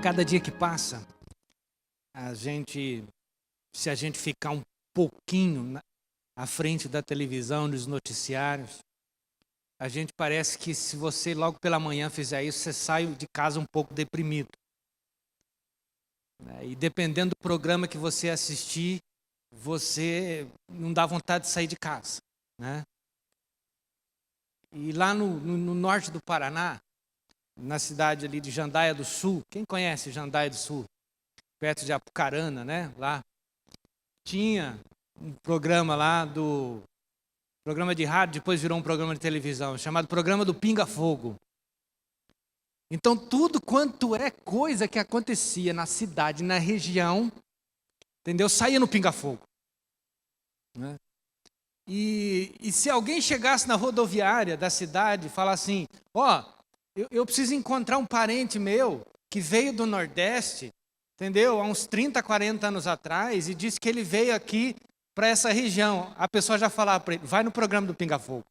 Cada dia que passa, se a gente ficar um pouquinho à frente da televisão, nos noticiários, a gente parece que se você logo pela manhã fizer isso, você sai de casa um pouco deprimido. E dependendo do programa que você assistir, você não dá vontade de sair de casa, né? E lá no norte do Paraná, na cidade ali de Jandaia do Sul, quem conhece Jandaia do Sul? Perto de Apucarana, né? Lá tinha um programa lá programa de rádio, depois virou um programa de televisão, chamado Programa do Pinga Fogo. Então tudo quanto é coisa que acontecia na cidade, na região, entendeu? Saía no Pinga Fogo, né? E se alguém chegasse na rodoviária da cidade e falasse assim, eu preciso encontrar um parente meu que veio do Nordeste, entendeu? Há uns 30, 40 anos atrás, e disse que ele veio aqui para essa região. A pessoa já falava para ele, vai no programa do Pinga Fogo.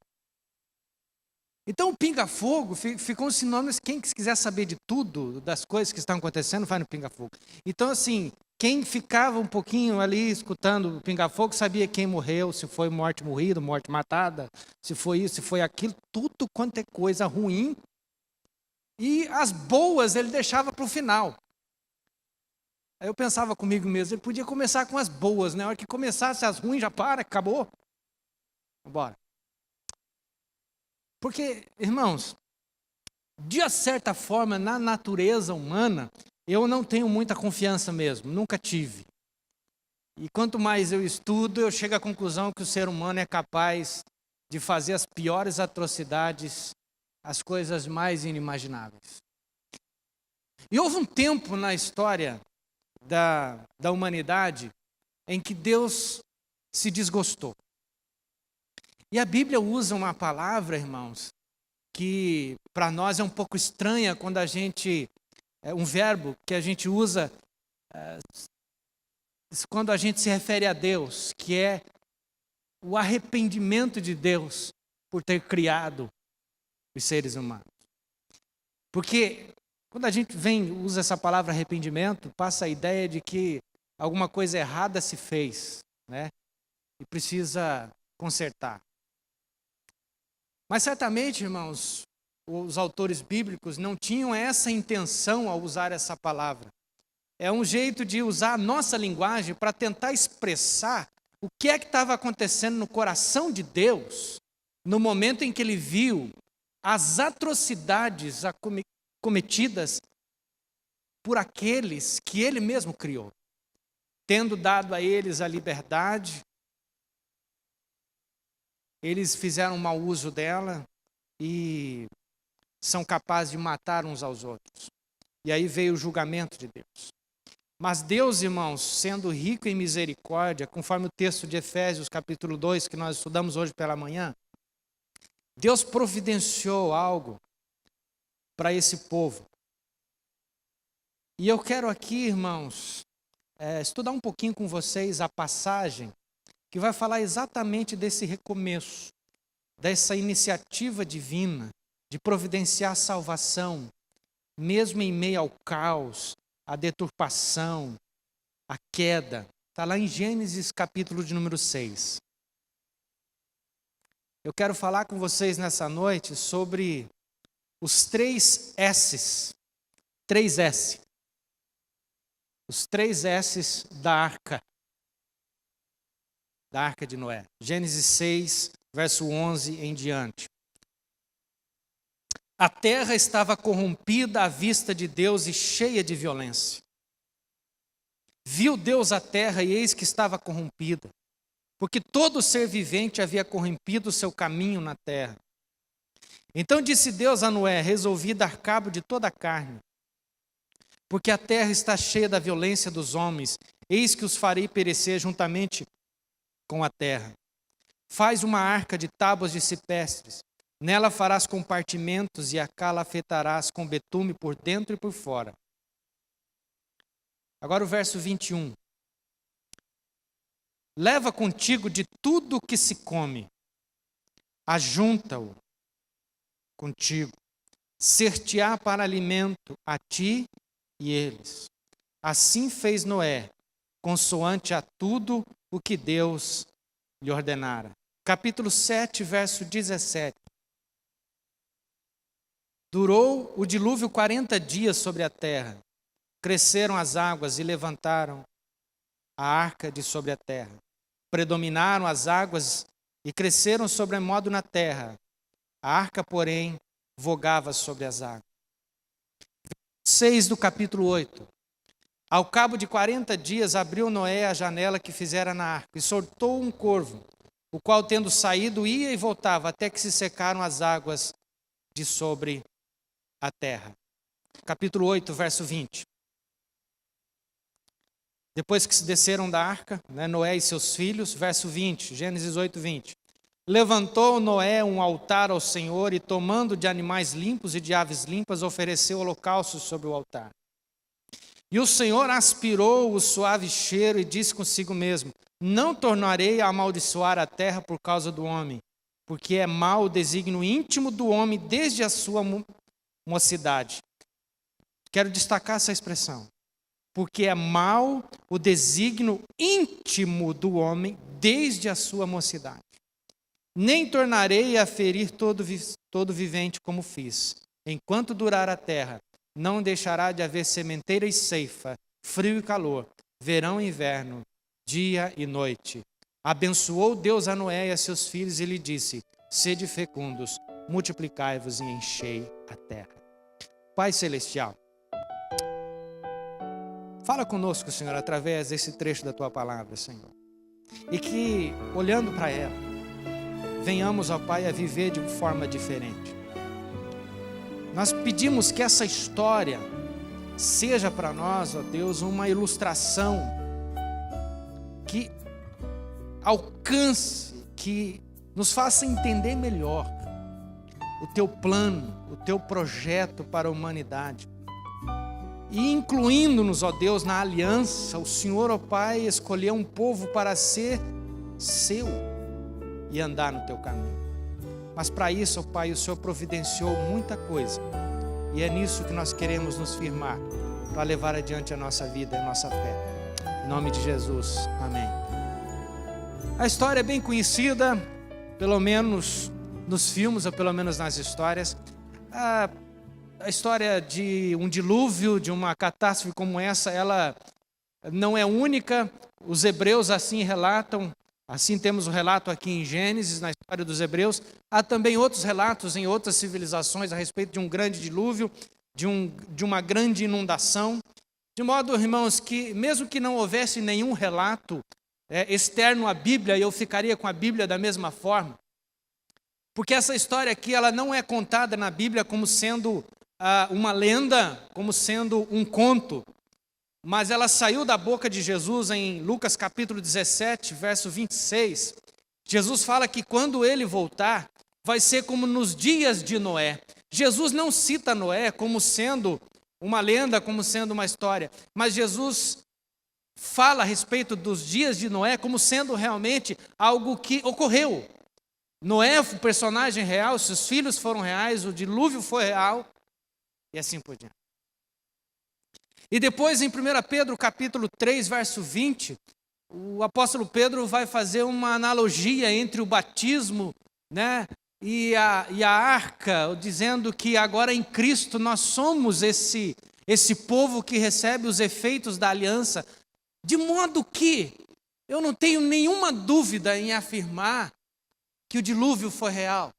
Então o Pinga Fogo ficou um sinônimo, quem quiser saber de tudo, das coisas que estão acontecendo, vai no Pinga Fogo. Então assim, quem ficava um pouquinho ali escutando o Pinga Fogo, sabia quem morreu, se foi morte morrida, morte matada, se foi isso, se foi aquilo, tudo quanto é coisa ruim. E as boas ele deixava para o final. Aí eu pensava comigo mesmo, ele podia começar com as boas, né? A hora que começasse as ruins, já para, acabou. Bora. Porque, irmãos, de certa forma, na natureza humana, eu não tenho muita confiança mesmo, nunca tive. E quanto mais eu estudo, eu chego à conclusão que o ser humano é capaz de fazer as piores atrocidades, as coisas mais inimagináveis. E houve um tempo na história da humanidade em que Deus se desgostou. E a Bíblia usa uma palavra, irmãos, que para nós é um pouco estranha quando um verbo que a gente usa quando a gente se refere a Deus, que é o arrependimento de Deus por ter criado os seres humanos. Porque quando a gente usa essa palavra arrependimento, passa a ideia de que alguma coisa errada se fez, né? E precisa consertar. Mas certamente, irmãos, os autores bíblicos não tinham essa intenção ao usar essa palavra. É um jeito de usar a nossa linguagem para tentar expressar o que é que estava acontecendo no coração de Deus no momento em que ele viu as atrocidades cometidas por aqueles que ele mesmo criou, tendo dado a eles a liberdade. Eles fizeram mau uso dela e são capazes de matar uns aos outros. E aí veio o julgamento de Deus. Mas Deus, irmãos, sendo rico em misericórdia, conforme o texto de Efésios capítulo 2, que nós estudamos hoje pela manhã, Deus providenciou algo para esse povo. E eu quero aqui, irmãos, estudar um pouquinho com vocês a passagem que vai falar exatamente desse recomeço, dessa iniciativa divina de providenciar salvação, mesmo em meio ao caos, à deturpação, à queda. Está lá em Gênesis capítulo de número 6. Eu quero falar com vocês nessa noite sobre os 3 S's. 3 S. Os 3 S's da arca de Noé. Gênesis 6, verso 11 em diante. A terra estava corrompida à vista de Deus e cheia de violência. Viu Deus a terra e eis que estava corrompida, porque todo ser vivente havia corrompido o seu caminho na terra. Então disse Deus a Noé, resolvi dar cabo de toda a carne, porque a terra está cheia da violência dos homens, eis que os farei perecer juntamente com a terra. Faz uma arca de tábuas de cipestres, nela farás compartimentos e a calafetarás com betume por dentro e por fora. Agora o verso 21. Leva contigo de tudo o que se come, ajunta-o contigo, ser-te-á para alimento a ti e eles. Assim fez Noé, consoante a tudo o que Deus lhe ordenara. Capítulo 7, verso 17. Durou o dilúvio 40 dias sobre a terra. Cresceram as águas e levantaram a arca de sobre a terra. Predominaram as águas e cresceram sobremodo na terra. A arca, porém, vogava sobre as águas. 6 do capítulo 8. Ao cabo de 40 dias, abriu Noé a janela que fizera na arca e soltou um corvo, o qual, tendo saído, ia e voltava, até que se secaram as águas de sobre a terra. Capítulo 8, verso 20. Depois que se desceram da arca, Noé e seus filhos, verso 20, Gênesis 8, 20. Levantou Noé um altar ao Senhor e, tomando de animais limpos e de aves limpas, ofereceu holocaustos sobre o altar. E o Senhor aspirou o suave cheiro e disse consigo mesmo: não tornarei a amaldiçoar a terra por causa do homem, porque é mau o desígnio íntimo do homem desde a sua mocidade. Quero destacar essa expressão. Porque é mau o desígnio íntimo do homem desde a sua mocidade. Nem tornarei a ferir todo vivente como fiz. Enquanto durar a terra, não deixará de haver sementeira e ceifa, frio e calor, verão e inverno, dia e noite. Abençoou Deus a Noé e a seus filhos e lhe disse: sede fecundos, multiplicai-vos e enchei a terra. Pai Celestial, fala conosco, Senhor, através desse trecho da Tua palavra, Senhor. E que, olhando para ela, venhamos, ó Pai, a viver de forma diferente. Nós pedimos que essa história seja para nós, ó Deus, uma ilustração que alcance, que nos faça entender melhor o Teu plano, o Teu projeto para a humanidade. E incluindo-nos, ó Deus, na aliança, o Senhor, ó Pai, escolheu um povo para ser seu e andar no Teu caminho. Mas para isso, ó Pai, o Senhor providenciou muita coisa. E é nisso que nós queremos nos firmar, para levar adiante a nossa vida e a nossa fé. Em nome de Jesus, amém. A história é bem conhecida, pelo menos nos filmes, ou pelo menos nas histórias. A história de um dilúvio, de uma catástrofe como essa, ela não é única. Os hebreus assim relatam, assim temos o relato aqui em Gênesis, na história dos hebreus. Há também outros relatos em outras civilizações a respeito de um grande dilúvio, de uma grande inundação. De modo, irmãos, que mesmo que não houvesse nenhum relato externo à Bíblia, eu ficaria com a Bíblia da mesma forma. Porque essa história aqui, ela não é contada na Bíblia como sendo uma lenda, como sendo um conto, mas ela saiu da boca de Jesus em Lucas capítulo 17, verso 26. Jesus fala que quando ele voltar, vai ser como nos dias de Noé. Jesus não cita Noé como sendo uma lenda, como sendo uma história, mas Jesus fala a respeito dos dias de Noé como sendo realmente algo que ocorreu. Noé, o personagem real, seus filhos foram reais, o dilúvio foi real, e assim por diante. E depois em 1 Pedro capítulo 3, verso 20, o apóstolo Pedro vai fazer uma analogia entre o batismo, e a arca, dizendo que agora em Cristo nós somos esse povo que recebe os efeitos da aliança, de modo que eu não tenho nenhuma dúvida em afirmar que o dilúvio foi real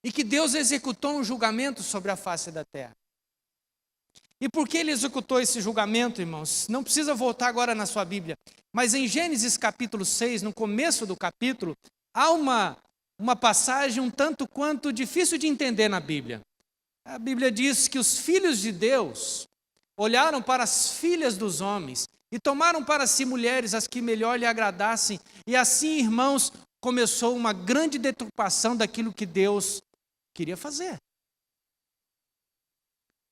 e que Deus executou um julgamento sobre a face da terra. E por que ele executou esse julgamento, irmãos? Não precisa voltar agora na sua Bíblia, mas em Gênesis capítulo 6, no começo do capítulo, há uma passagem um tanto quanto difícil de entender na Bíblia. A Bíblia diz que os filhos de Deus olharam para as filhas dos homens e tomaram para si mulheres as que melhor lhe agradassem, e assim, irmãos, começou uma grande deturpação daquilo que Deus queria fazer.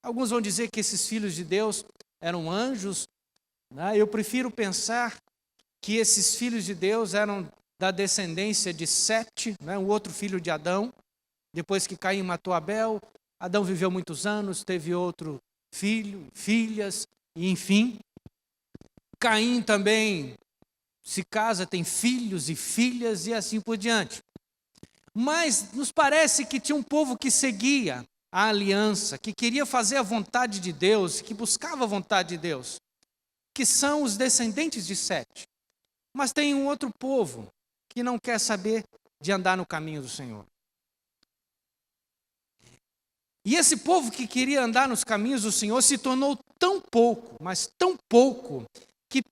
Alguns vão dizer que esses filhos de Deus eram anjos. Eu prefiro pensar que esses filhos de Deus eram da descendência de Sete, o outro filho de Adão. Depois que Caim matou Abel, Adão viveu muitos anos, teve outro filho, filhas, e enfim. Caim também se casa, tem filhos e filhas e assim por diante. Mas nos parece que tinha um povo que seguia a aliança, que queria fazer a vontade de Deus, que buscava a vontade de Deus, que são os descendentes de Sete. Mas tem um outro povo que não quer saber de andar no caminho do Senhor. E esse povo que queria andar nos caminhos do Senhor se tornou tão pouco, mas tão pouco, que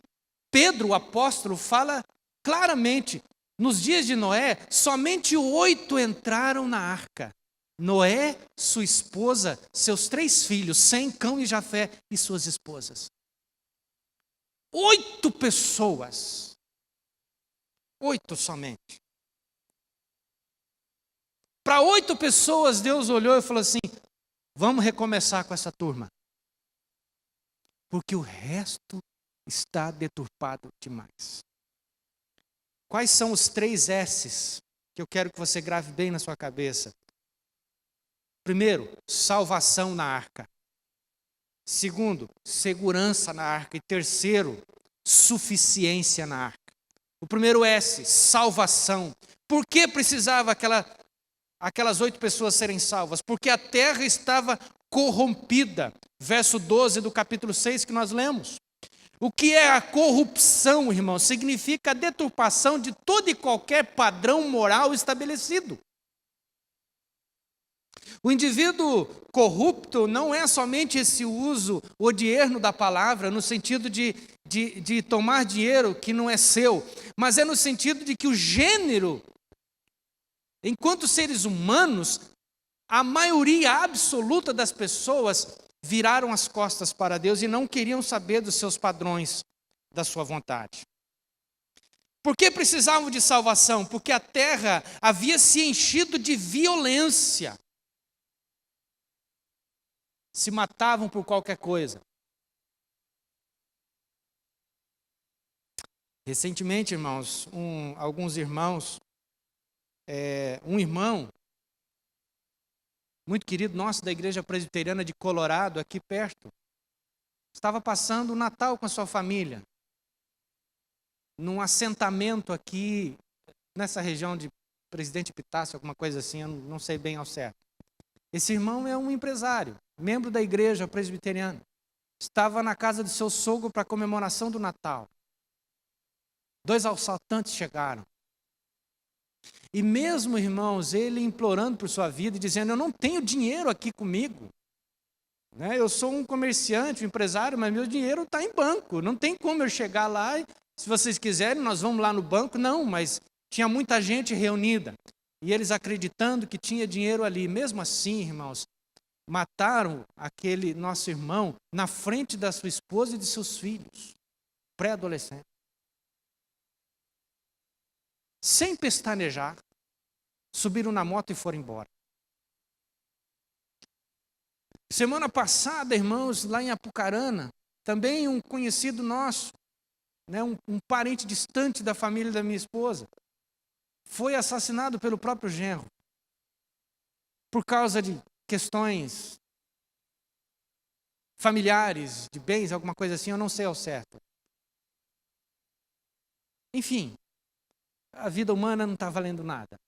Pedro, o apóstolo, fala claramente, nos dias de Noé, somente 8 entraram na arca. Noé, sua esposa, seus 3 filhos, Sem, Cão e Jafé, e suas esposas. 8 pessoas. 8 somente. Para 8 pessoas, Deus olhou e falou assim, vamos recomeçar com essa turma. Porque o resto está deturpado demais. Quais são os 3 S's que eu quero que você grave bem na sua cabeça? Primeiro, salvação na arca. Segundo, segurança na arca. E terceiro, suficiência na arca. O primeiro S, salvação. Por que precisava aquelas 8 pessoas serem salvas? Porque a terra estava corrompida. Verso 12 do capítulo 6 que nós lemos. O que é a corrupção, irmão? Significa a deturpação de todo e qualquer padrão moral estabelecido. O indivíduo corrupto não é somente esse uso odierno da palavra, no sentido de tomar dinheiro que não é seu, mas é no sentido de que o gênero, enquanto seres humanos, a maioria absoluta das pessoas viraram as costas para Deus e não queriam saber dos seus padrões, da sua vontade. Por que precisavam de salvação? Porque a terra havia se enchido de violência. Se matavam por qualquer coisa. Recentemente, irmãos, alguns irmãos, um irmão, muito querido nosso da Igreja Presbiteriana de Colorado, aqui perto, estava passando o Natal com a sua família, num assentamento aqui, nessa região de Presidente Epitácio, alguma coisa assim, eu não sei bem ao certo. Esse irmão é um empresário, membro da Igreja Presbiteriana. Estava na casa do seu sogro para a comemoração do Natal. 2 assaltantes chegaram. E mesmo, irmãos, ele implorando por sua vida e dizendo, eu não tenho dinheiro aqui comigo. Eu sou um comerciante, um empresário, mas meu dinheiro está em banco. Não tem como eu chegar lá e, se vocês quiserem, nós vamos lá no banco. Não, mas tinha muita gente reunida. E eles acreditando que tinha dinheiro ali. Mesmo assim, irmãos, mataram aquele nosso irmão na frente da sua esposa e de seus filhos, pré-adolescentes. Sem pestanejar, subiram na moto e foram embora. Semana passada, irmãos, lá em Apucarana, também um conhecido nosso, um parente distante da família da minha esposa, foi assassinado pelo próprio genro, por causa de questões familiares, de bens, alguma coisa assim, eu não sei ao certo. Enfim, a vida humana não está valendo nada.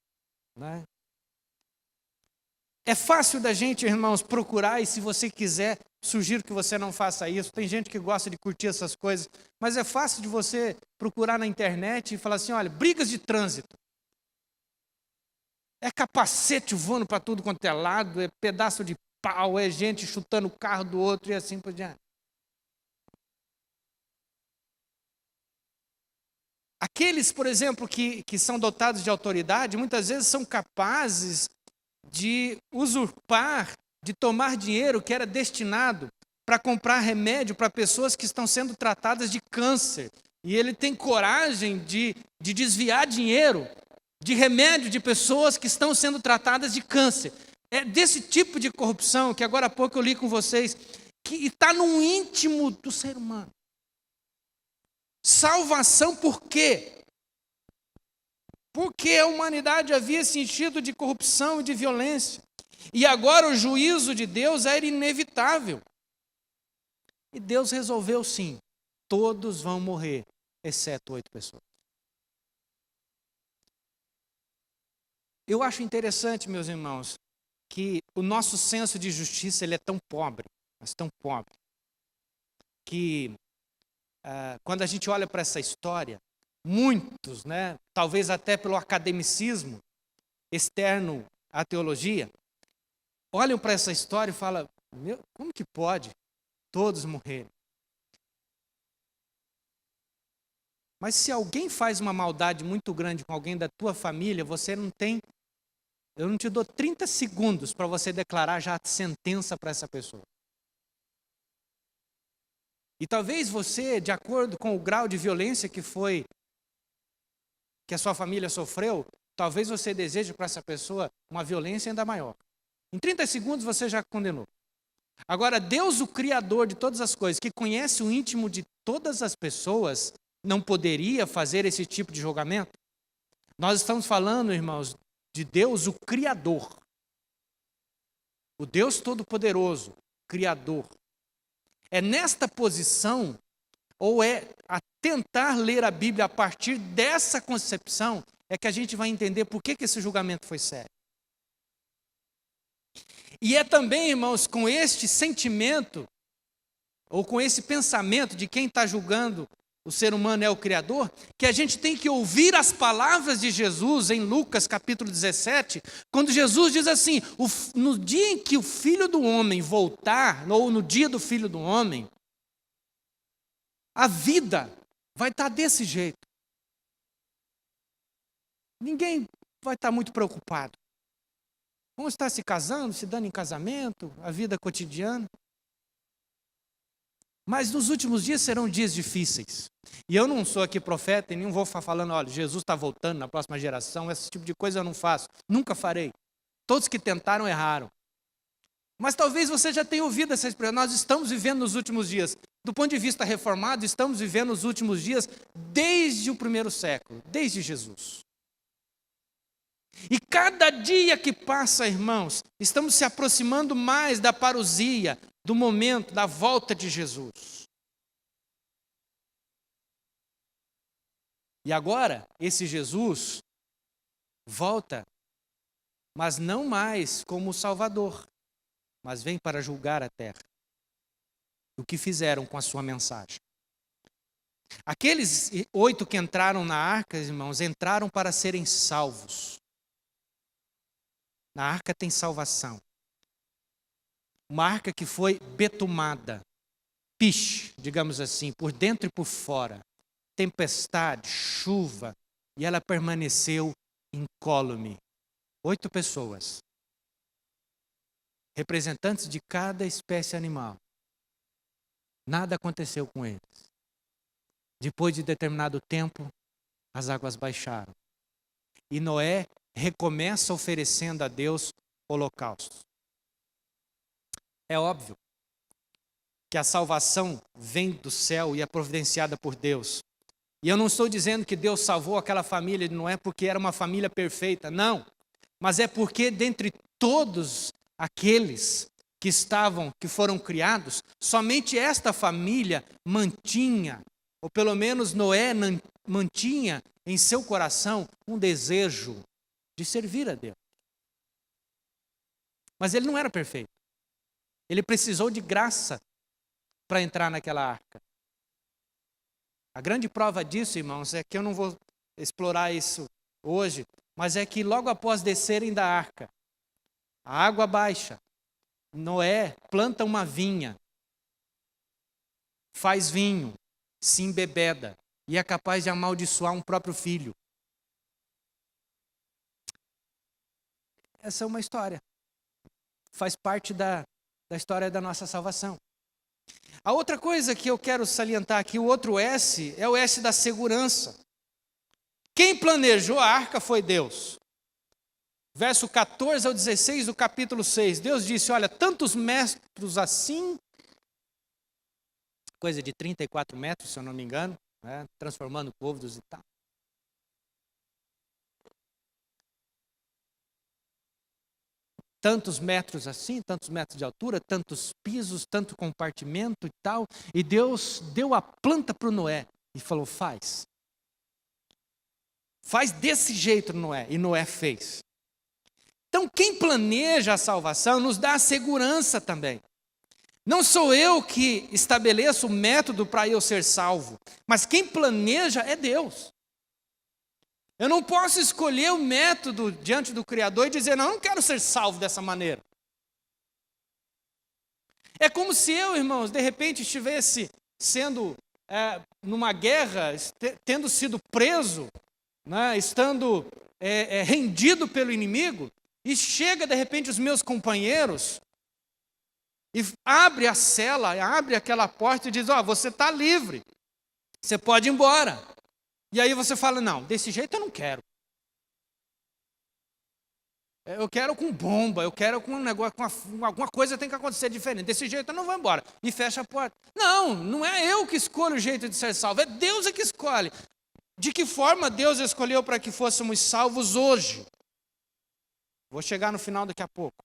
É fácil da gente, irmãos, procurar, e se você quiser, sugiro que você não faça isso. Tem gente que gosta de curtir essas coisas, mas é fácil de você procurar na internet e falar assim, olha, brigas de trânsito. É capacete voando para tudo quanto é lado, é pedaço de pau, é gente chutando o carro do outro e assim por diante. Aqueles, por exemplo, que são dotados de autoridade, muitas vezes são capazes de usurpar, de tomar dinheiro que era destinado para comprar remédio para pessoas que estão sendo tratadas de câncer. E ele tem coragem de desviar dinheiro de remédio de pessoas que estão sendo tratadas de câncer. É desse tipo de corrupção que agora há pouco eu li com vocês, que está no íntimo do ser humano. Salvação por quê? Porque a humanidade havia se enchido de corrupção e de violência. E agora o juízo de Deus era inevitável. E Deus resolveu sim, todos vão morrer, exceto 8 pessoas. Eu acho interessante, meus irmãos, que o nosso senso de justiça ele é tão pobre, mas tão pobre, que quando a gente olha para essa história, muitos, né, talvez até pelo academicismo externo à teologia, olham para essa história e falam, como que pode todos morrerem? Mas se alguém faz uma maldade muito grande com alguém da tua família, eu não te dou 30 segundos para você declarar já a sentença para essa pessoa. E talvez você, de acordo com o grau de violência que a sua família sofreu, talvez você deseje para essa pessoa uma violência ainda maior. Em 30 segundos você já condenou. Agora, Deus, o Criador de todas as coisas, que conhece o íntimo de todas as pessoas, não poderia fazer esse tipo de julgamento? Nós estamos falando, irmãos, de Deus, o Criador. O Deus Todo-Poderoso, Criador. É nesta posição, ou é a tentar ler a Bíblia a partir dessa concepção, é que a gente vai entender por que esse julgamento foi sério. E é também, irmãos, com este sentimento, ou com esse pensamento de quem está julgando o ser humano é o Criador, que a gente tem que ouvir as palavras de Jesus em Lucas capítulo 17, quando Jesus diz assim, no dia em que o Filho do Homem voltar, ou no dia do Filho do Homem, a vida vai estar desse jeito. Ninguém vai estar muito preocupado. Vamos estar se casando, se dando em casamento, a vida cotidiana. Mas nos últimos dias serão dias difíceis. E eu não sou aqui profeta e nem vou ficar falando, olha, Jesus está voltando na próxima geração, esse tipo de coisa eu não faço. Nunca farei. Todos que tentaram erraram. Mas talvez você já tenha ouvido essa expressão. Nós estamos vivendo nos últimos dias. Do ponto de vista reformado, estamos vivendo os últimos dias desde o primeiro século, desde Jesus. E cada dia que passa, irmãos, estamos se aproximando mais da parousia, do momento da volta de Jesus. E agora, esse Jesus volta, mas não mais como Salvador, mas vem para julgar a terra. O que fizeram com a sua mensagem? Aqueles 8 que entraram na arca, irmãos, entraram para serem salvos. Na arca tem salvação. Uma arca que foi betumada, piche, digamos assim, por dentro e por fora. Tempestade, chuva, e ela permaneceu incólume. 8 pessoas, representantes de cada espécie animal. Nada aconteceu com eles. Depois de determinado tempo, as águas baixaram. E Noé recomeça oferecendo a Deus holocaustos. É óbvio que a salvação vem do céu e é providenciada por Deus. E eu não estou dizendo que Deus salvou aquela família, não é porque era uma família perfeita, não. Mas é porque dentre todos aqueles que foram criados, somente esta família mantinha, ou pelo menos Noé mantinha em seu coração um desejo de servir a Deus. Mas ele não era perfeito. Ele precisou de graça para entrar naquela arca. A grande prova disso, irmãos, é que eu não vou explorar isso hoje, mas é que logo após descerem da arca, a água baixa, Noé planta uma vinha, faz vinho, se embebeda e é capaz de amaldiçoar um próprio filho. Essa é uma história. Faz parte da história da nossa salvação. A outra coisa que eu quero salientar aqui, o outro S, é o S da segurança. Quem planejou a arca foi Deus. Verso 14 ao 16 do capítulo 6, Deus disse, olha, tantos metros assim, coisa de 34 metros, se eu não me engano, né, transformando côvados e tal. tantos metros assim, tantos metros de altura, tantos pisos, tanto compartimento e tal. E Deus deu a planta para o Noé e falou, faz. Faz desse jeito, Noé. E Noé fez. Então, quem planeja a salvação nos dá a segurança também. Não sou eu que estabeleço o método para eu ser salvo, mas quem planeja é Deus. Eu não posso escolher o método diante do Criador e dizer, não, eu não quero ser salvo dessa maneira. É como se eu, irmãos, de repente estivesse sendo numa guerra, tendo sido preso, né, estando rendido pelo inimigo, e chega de repente os meus companheiros e abre a cela, abre aquela porta e diz, você está livre, você pode ir embora. E aí você fala, não, desse jeito eu não quero. Eu quero com bomba, eu quero com um negócio, com alguma coisa tem que acontecer diferente. Desse jeito eu não vou embora. E fecha a porta. Não, não é eu que escolho o jeito de ser salvo, é Deus que escolhe. De que forma Deus escolheu para que fôssemos salvos hoje? Vou chegar no final daqui a pouco.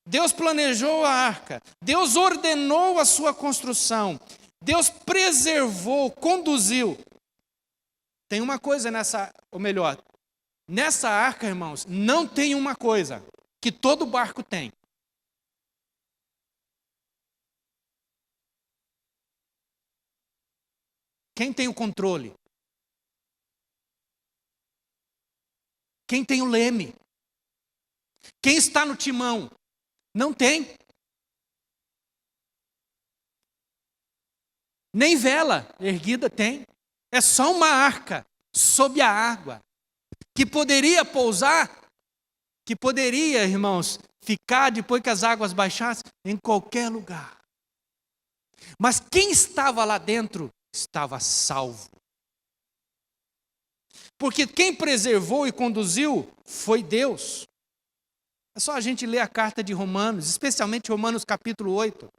Deus planejou a arca, Deus ordenou a sua construção, Deus preservou, conduziu. Tem uma coisa nessa arca, irmãos, não tem uma coisa que todo barco tem. Quem tem o controle? Quem tem o leme? Quem está no timão? Não tem. Nem vela erguida tem. É só uma arca sob a água, que poderia pousar, que poderia, irmãos, ficar depois que as águas baixassem em qualquer lugar. Mas quem estava lá dentro estava salvo. Porque quem preservou e conduziu foi Deus. É só a gente ler a carta de Romanos, especialmente Romanos capítulo 8.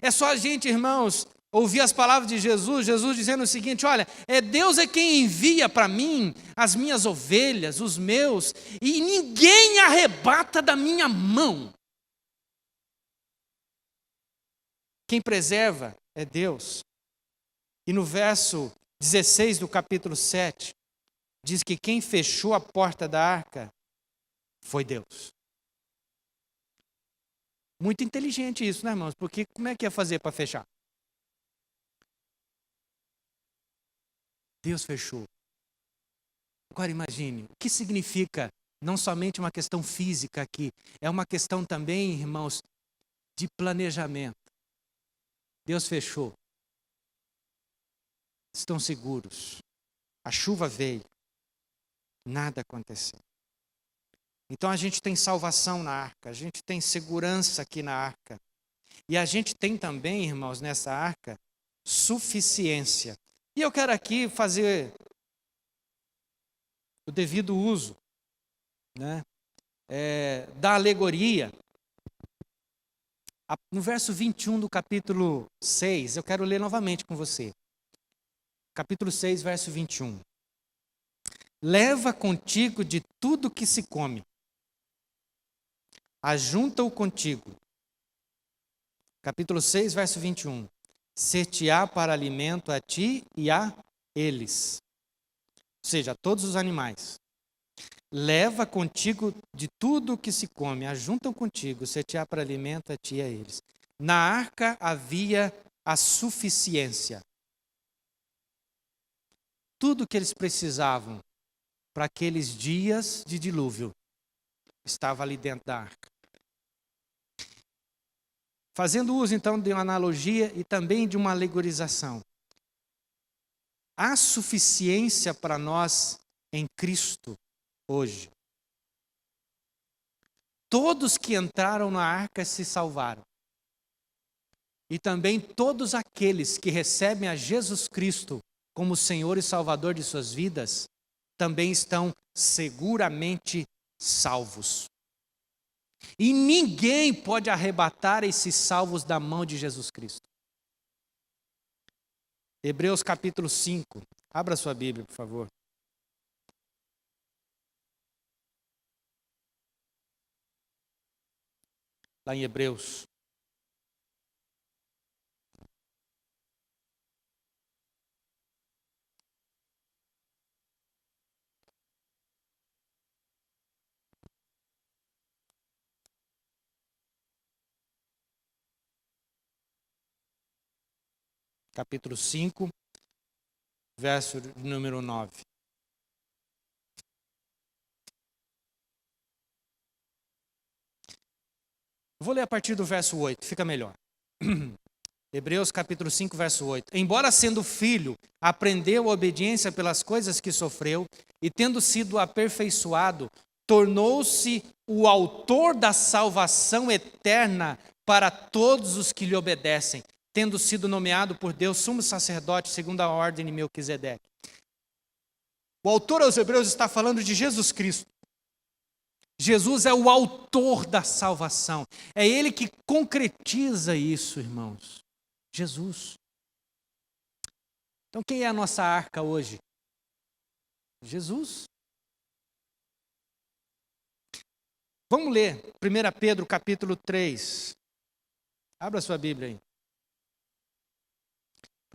É só a gente, irmãos, ouvir as palavras de Jesus, Jesus dizendo o seguinte, olha, Deus é quem envia para mim as minhas ovelhas, os meus, e ninguém arrebata da minha mão. Quem preserva é Deus. E no verso 16 do capítulo 7, diz que quem fechou a porta da arca foi Deus. Muito inteligente isso, né, irmãos? Porque como é que ia fazer para fechar? Deus fechou. Agora imagine, o que significa não somente uma questão física aqui, é uma questão também, irmãos, de planejamento. Deus fechou. Estão seguros. A chuva veio. Nada aconteceu. Então a gente tem salvação na arca, a gente tem segurança aqui na arca. E a gente tem também, irmãos, nessa arca, suficiência. E eu quero aqui fazer o devido uso, né, da alegoria. No verso 21 do capítulo 6, eu quero ler novamente com você. Capítulo 6, verso 21. Leva contigo de tudo que se come. Ajunta-o contigo. Capítulo 6, verso 21. Ser-te-á para alimento a ti e a eles. Ou seja, a todos os animais. Leva contigo de tudo que se come. Ajunta-o contigo. Ser-te-á para alimento a ti e a eles. Na arca havia a suficiência. Tudo que eles precisavam para aqueles dias de dilúvio estava ali dentro da arca. Fazendo uso, então, de uma analogia e também de uma alegorização. Há suficiência para nós em Cristo hoje. Todos que entraram na arca se salvaram. E também todos aqueles que recebem a Jesus Cristo como Senhor e Salvador de suas vidas, também estão seguramente salvos. E ninguém pode arrebatar esses salvos da mão de Jesus Cristo. Hebreus capítulo 5. Abra sua Bíblia, por favor. lá em Hebreus. Capítulo 5, verso número 9. Vou ler a partir do verso 8, fica melhor. Hebreus capítulo 5, verso 8. Embora sendo filho, aprendeu a obediência pelas coisas que sofreu, e tendo sido aperfeiçoado, tornou-se o autor da salvação eterna para todos os que lhe obedecem, tendo sido nomeado por Deus sumo sacerdote segundo a ordem de Melquisedeque. O autor aos Hebreus está falando de Jesus Cristo. Jesus é o autor da salvação. É Ele que concretiza isso, irmãos. Jesus. Então quem é a nossa arca hoje? Jesus. Vamos ler 1 Pedro capítulo 3. Abra sua Bíblia aí.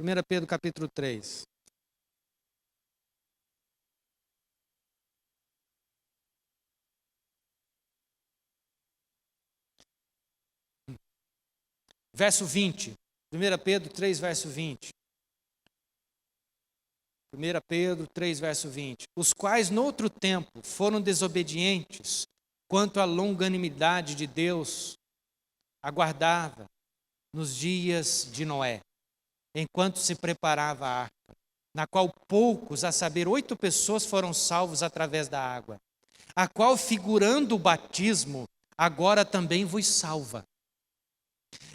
1 Pedro capítulo 3. Verso 20. 1 Pedro 3, verso 20. 1 Pedro 3, verso 20. Os quais, noutro tempo, foram desobedientes, quanto à longanimidade de Deus, aguardava nos dias de Noé, enquanto se preparava a arca, na qual poucos, a saber, 8 pessoas foram salvos através da água, a qual, figurando o batismo, agora também vos salva.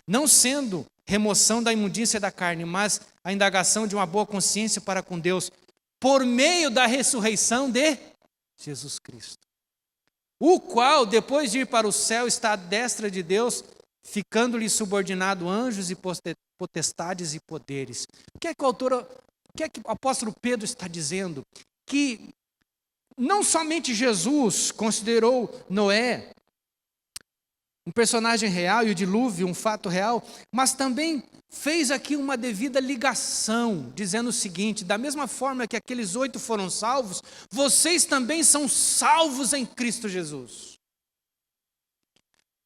Não sendo remoção da imundícia da carne, mas a indagação de uma boa consciência para com Deus, por meio da ressurreição de Jesus Cristo, o qual, depois de ir para o céu, está à destra de Deus, ficando-lhe subordinado anjos e potestades e poderes. O que é que o apóstolo Pedro está dizendo? Que não somente Jesus considerou Noé um personagem real e o dilúvio um fato real, mas também fez aqui uma devida ligação, dizendo o seguinte: da mesma forma que aqueles 8 foram salvos, vocês também são salvos em Cristo Jesus.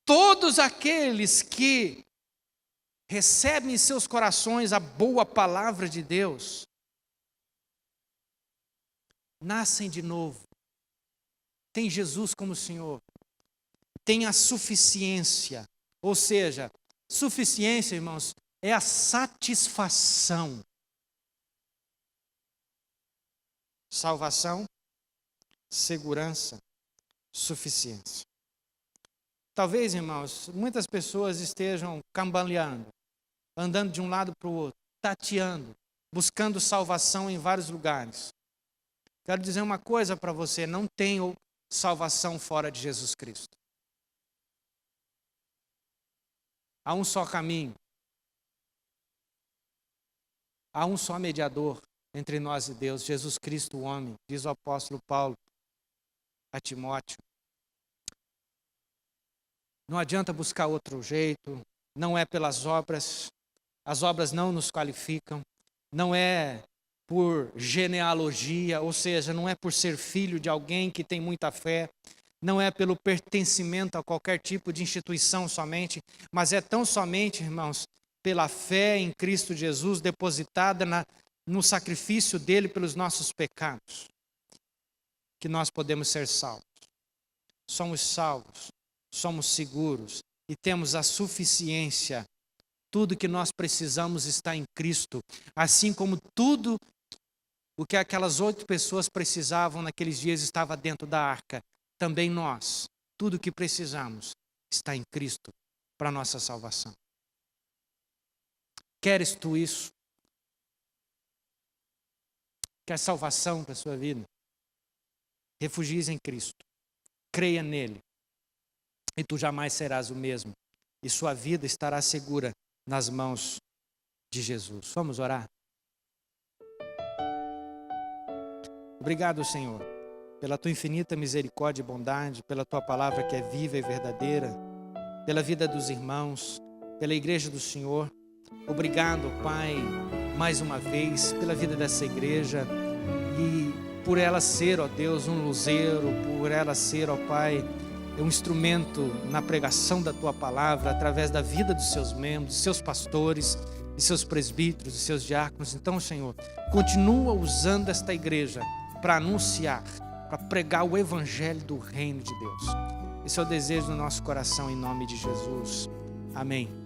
Todos aqueles que recebem em seus corações a boa palavra de Deus, nascem de novo, tem Jesus como Senhor, tem a suficiência, ou seja, suficiência, irmãos, é a satisfação. Salvação, segurança, suficiência. Talvez, irmãos, muitas pessoas estejam cambaleando, andando de um lado para o outro, tateando, buscando salvação em vários lugares. Quero dizer uma coisa para você: não tem salvação fora de Jesus Cristo. Há um só caminho. Há um só mediador entre nós e Deus, Jesus Cristo, o homem, diz o apóstolo Paulo a Timóteo. Não adianta buscar outro jeito, não é pelas obras, as obras não nos qualificam, não é por genealogia, ou seja, não é por ser filho de alguém que tem muita fé, não é pelo pertencimento a qualquer tipo de instituição somente, mas é tão somente, irmãos, pela fé em Cristo Jesus depositada no sacrifício dele pelos nossos pecados, que nós podemos ser salvos. Somos salvos, somos seguros e temos a suficiência. Tudo que nós precisamos está em Cristo, assim como tudo o que aquelas 8 pessoas precisavam naqueles dias estava dentro da arca. Também nós, tudo o que precisamos está em Cristo para a nossa salvação. Queres tu isso? Quer salvação para a sua vida? Refugie-se em Cristo. Creia nele. E tu jamais serás o mesmo. E sua vida estará segura nas mãos de Jesus. Vamos orar? Obrigado, Senhor, pela tua infinita misericórdia e bondade, pela tua palavra que é viva e verdadeira. pela vida dos irmãos, pela igreja do Senhor. Obrigado, Pai, mais uma vez, pela vida dessa igreja e por ela ser, ó Deus, um luzeiro, por ela ser, ó Pai, um instrumento na pregação da Tua palavra, através da vida dos seus membros, dos seus pastores, de seus presbíteros, de seus diáconos. Então, Senhor, continua usando esta igreja para anunciar, para pregar o evangelho do reino de Deus. Esse é o desejo do nosso coração, em nome de Jesus. Amém.